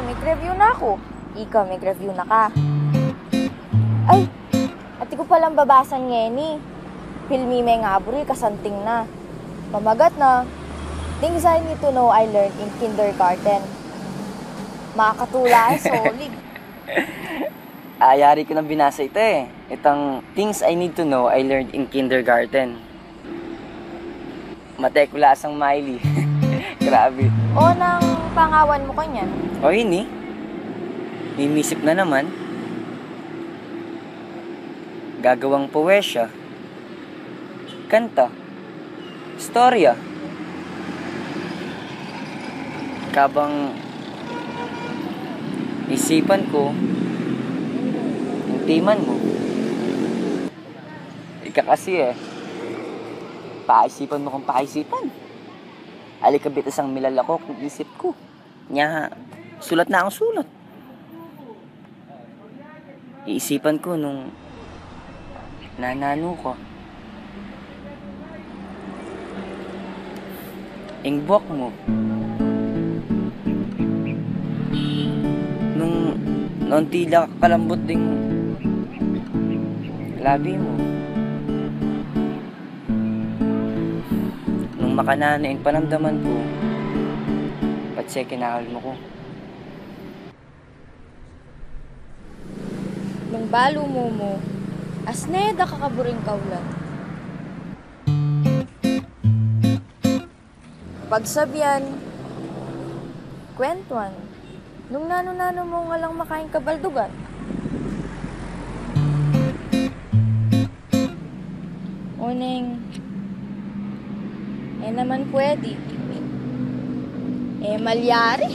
mag-review na ako. Ikaw, mag-review na ka. Ay, ati ko palang babasan ngayon eh. Filmi may nga bro, kasanting na. Pamagat na. Things I need to know I learned in kindergarten. Makakatula, solid. Ayari ko nang binasa ito eh. Itong Things I Need to Know I Learned in Kindergarten. Matekulasang Miley. Grabe. O nang pangawan mo kanyan? O yun eh. Mimisip na naman. Gagawang poesya. Kanta. Storya. Kabang isipan ko, intiman mo. Ika kasi eh. Paisipan mo kung paisipan. Alikabit isang milalakok ng isip ko. Nya, sulat na ang sulat. Iisipan ko nung nanano ko. Ingbok mo. Nung tila kalambot ding labi mo. Nung makananain panamdaman ko, patsay kinakal mo ko. Nung balo mo, asneda kakaburing kaulan. Pagsabyan, kwentuan, nung nano-nano mo nga lang makain kabaldugan. Uneng, naman pwede. Malyari.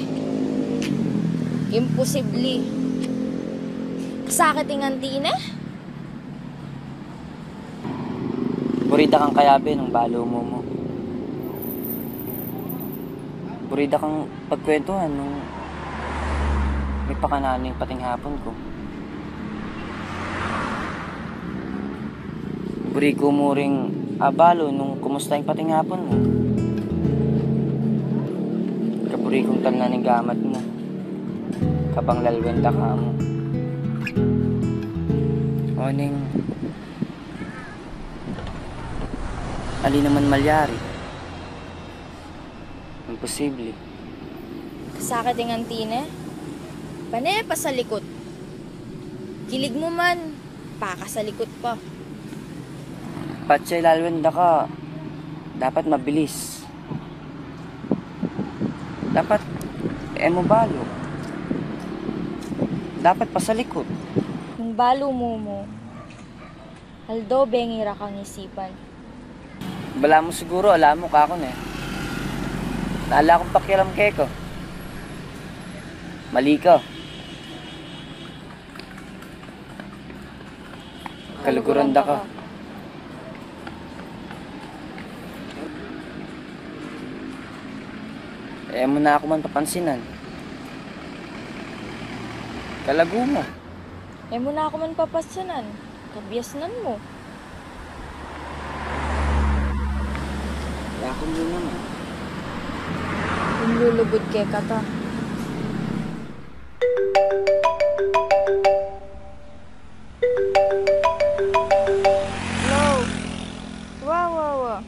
Imposible. Sakit ang antine? Burida kang kayabe ng balo mo. Burida kang pagkwentuhan nung may pakanano yung pating hapon ko. Buri ko mo ring abalo nung kumusta yung pating hapon mo. Kaburi kong tanan ng gamat mo. Kapang lalwenda ka mo. O ning ali naman malyari. Imposible. Sakit ang antine? Pane pa sa likod. Kilig mo man, paka sa likod pa. Patsay lalwenda ka, dapat mabilis. Dapat mo balo. Dapat pa sa likod. Nung balo mo, aldo bengira kang isipan. Bala mo siguro, alam mo ka ako na eh. Naala akong pakialam keko. Mali ka. Kaluguranda ka. Mo na ako man papansinan. Kalago mo. Mo na ako man papasyanan. Kabiasnan mo. Kaya akong yun naman. Kung lulubod kay kata. Hello. Wow.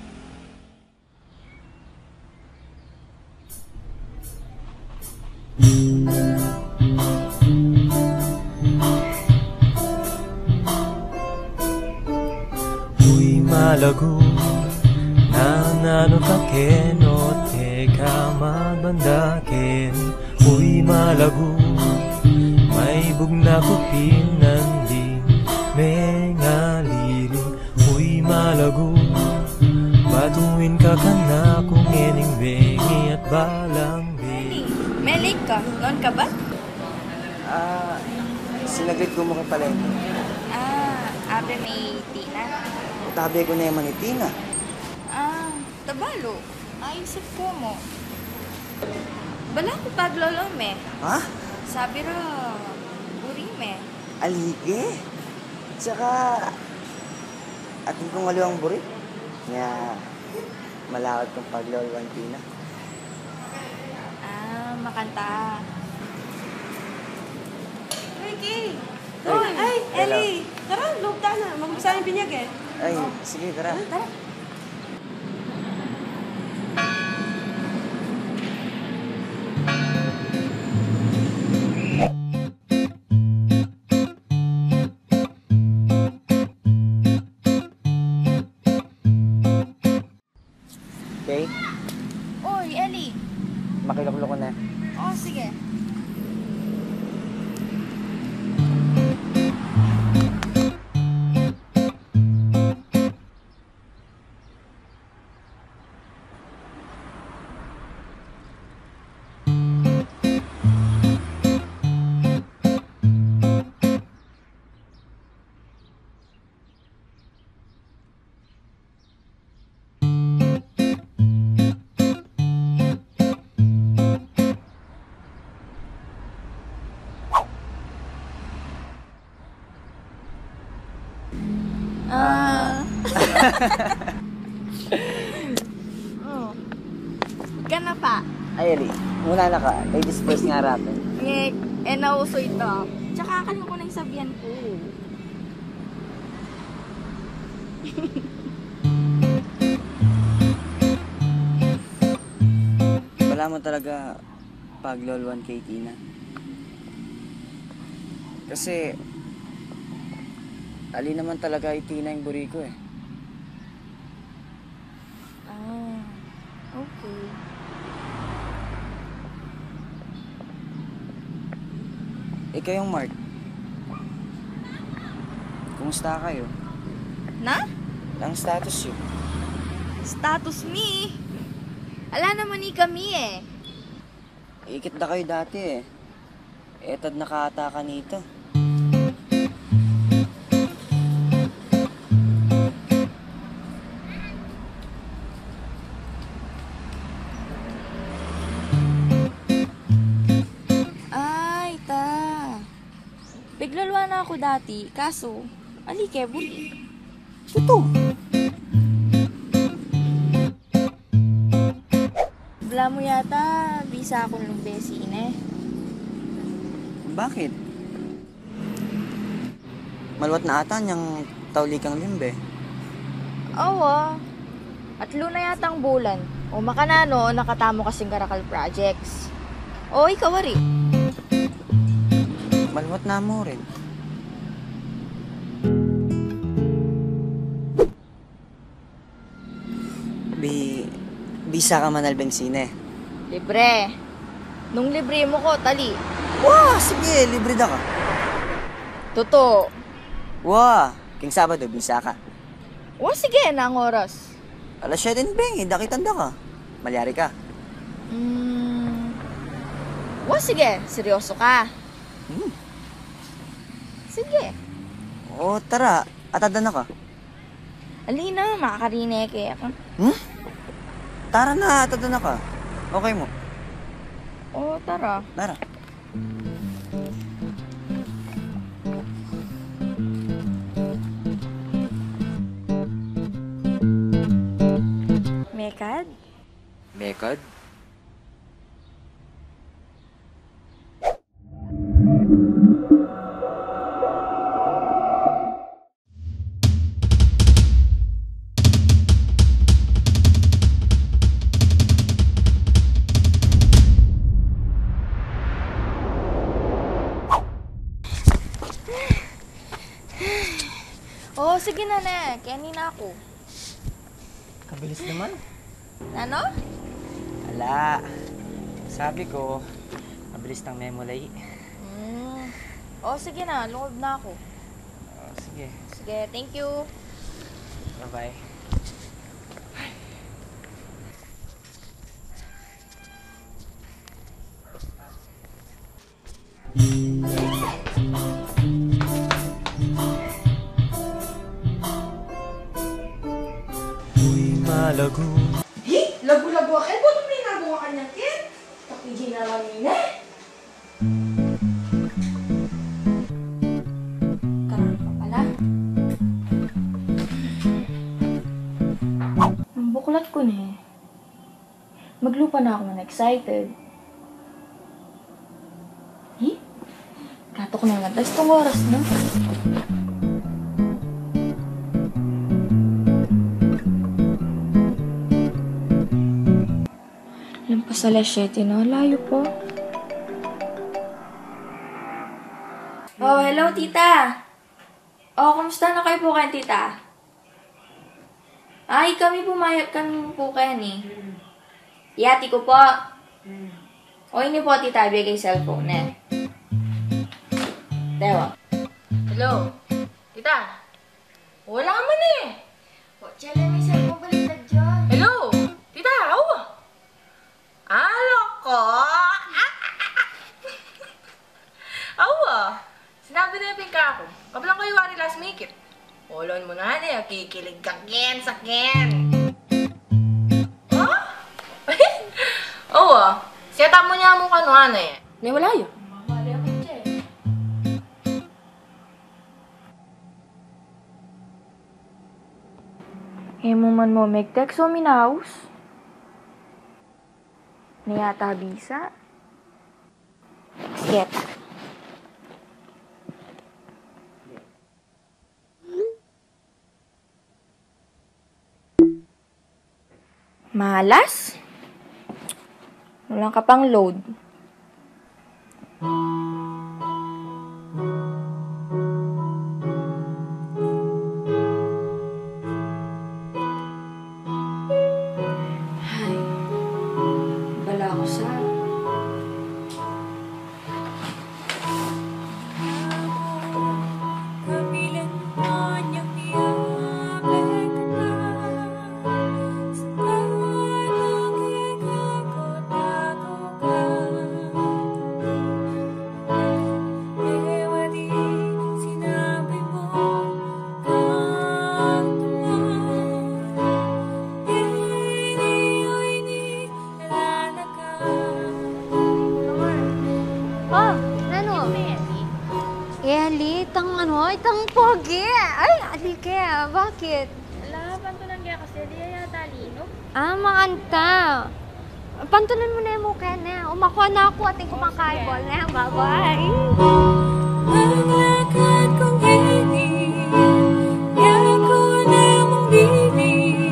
Uy malago nanano taken o teka mabandaken. Uy malago may bugna ko pinanding mengalilin. Uy malago batuin ka kana kung ening bengi at balang bengi. Melik ka? Noon ka ba? Sinaglit ko mo ka pala ito. Abe may tina. Tabi ko na yung manitina. Tabalo. Ayosip ko mo. Bala ko paglolome. Ha? Sabi ra, burime. Alige. Tsaka, ating kong aliwang burit. Nga, malawat kong paglolwantina. Makanta. Ricky! Hoy! Ay, Ellie! Tara, loob tayo na. Mag-umpisa yung binyag eh. Ay, sige, tara. Tara. Okay, Oy, Ellie. makiluklok ko na. Oh, sige. Oh. Huwag ka na pa. Ay, Ellie, muna na ka. Ladies first nga natin. Nauso ito. Tsaka akala ko na yung sabihan ko. Wala mo talaga paglolwan kay Tina. Kasi, ali naman talaga ay Tina yung buri ko eh. Ah, okay. Ikaw yung Mark. Kumusta kayo? Na? Ang status yun. Status me? Ala naman ni kami eh. Ikit na kayo dati eh. Etad nakata ka nito. Ay, ta. Biglalwa na ako dati, kaso, alike, buli. Ito. Bala mo yata, bisa akong lumbesin eh. Bakit? Malwat na ata niyang taulikang limbe. Oo. At luna yatang bulan. O makanano, nakatamo kasing Karakal projects. O ikaw ari. Malwat na mo rin. Bisa ka manalbeng sine. Libre. Nung libre mo ko, tali. Wah, sige, libre da ka. Totoo. Wah, king Sabado, bisa ka. O sige, na ang oras. Alas 7 beng, dakitanda ka. Malyari ka. O sige, seryoso ka. Sige. O, tara, atada na ka. Alina, makakarine kaya ka. Tara na, atada na ka. Okay mo? O, tara. Tara. Mekad? Bekad? Oh, sige na, Nek. Kaya na ako. Kabilis naman. Ano? Ala, sabi ko, mabilis ng memolay. Oh, sige na. Lungod na ako. Oh, sige, Sige, thank you. bye-bye. Uy, malago. Lagu-lagu ka. Eh, ba't may nagawa ka niyan, Ken? Kapigin na lang yun eh. Karang ka pala. Ang buklat ko na eh. Maglupa na ako na excited. Kato antok na nga. Tapos itong oras na. Lampas sa alas 7 na. Layo po. Oh, hello, tita. Oh, kamusta na kayo po kayo, tita? Ay, kami po kayo ni. Yati ko po. O, ini po, tita, bigay cellphone na. Dewa. Hello? Tita? Wala ka man eh. O, tiyala, may cellphone baliktad dyan. Hello? Tita, awa. Ko? Awa. Sinabi na yung ka ako. Kabilang kayo wari last make it. Olon mo na kikilig ka ken sa ken. Huh? Oo. Siyata mo niya mo kanuhan eh. May wala yun. Mali ako dyan. Mo man mo mag-text o minaus? Niyata bisa? Sketa. Malas? Walang ka pang load. Ay, bala ko sa... Itang pogi. Ay, alike. Bakit? Ala, pantunan kaya kasi di yata lino. Maanta. Pantunan mo na yung mukha na. Umakuha na ako ating kumakaibol na. Bye-bye. Maglakad kong hindi, ako na mong bili,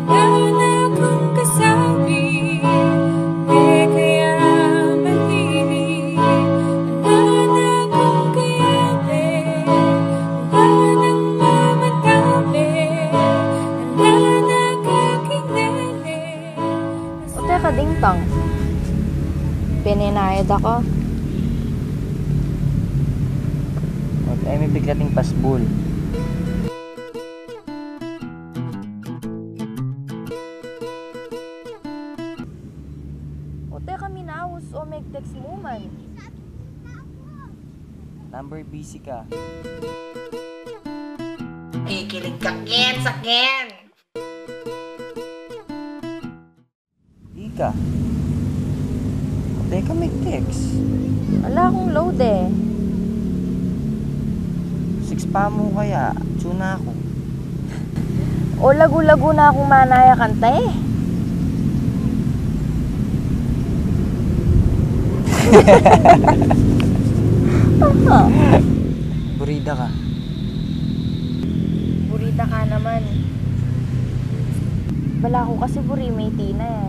wala na akong kasabi, kaya malili, wala na akong kayabi, wala nang mamatabi, wala na kakilala. O teka, dingtang. Pininayad ako. Ay, may biglating pasbul. O teka, minaus o mag-text mo man. Number busy ka. Kikilig ka ken sa ken. Di ka. Teka, may text. Wala akong load eh. 6 pa mo kaya. Tuna ako. O lagu-lagu na akong manaya kanta eh. Burida ka. Burida ka naman. Bala ko kasi burimay tina eh.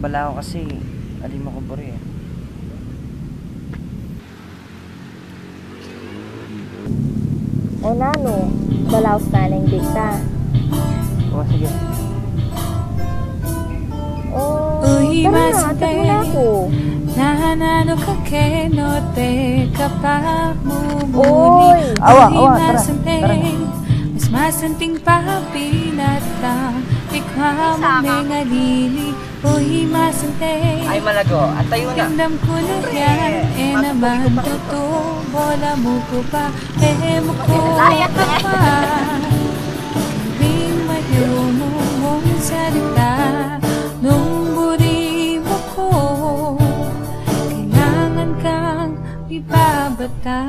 Bala ko kasi alima ko buri eh. O nano, balaos na ng data. O, sige. O, tara na, tago na ako. Nahanano ka kenote kapag Oy! mumuni. Awa, tara. Mas masanting pa pinata. Ikaw mo nga lili. Uy, masante. Ay, malago. Antayo na. Tindam ko na yan. Naman totoo. Bola mo ko pa. Mo ko pa. Tuwing mayroon mong salita. Nung buri mo ko. Kailangan kang ibabata.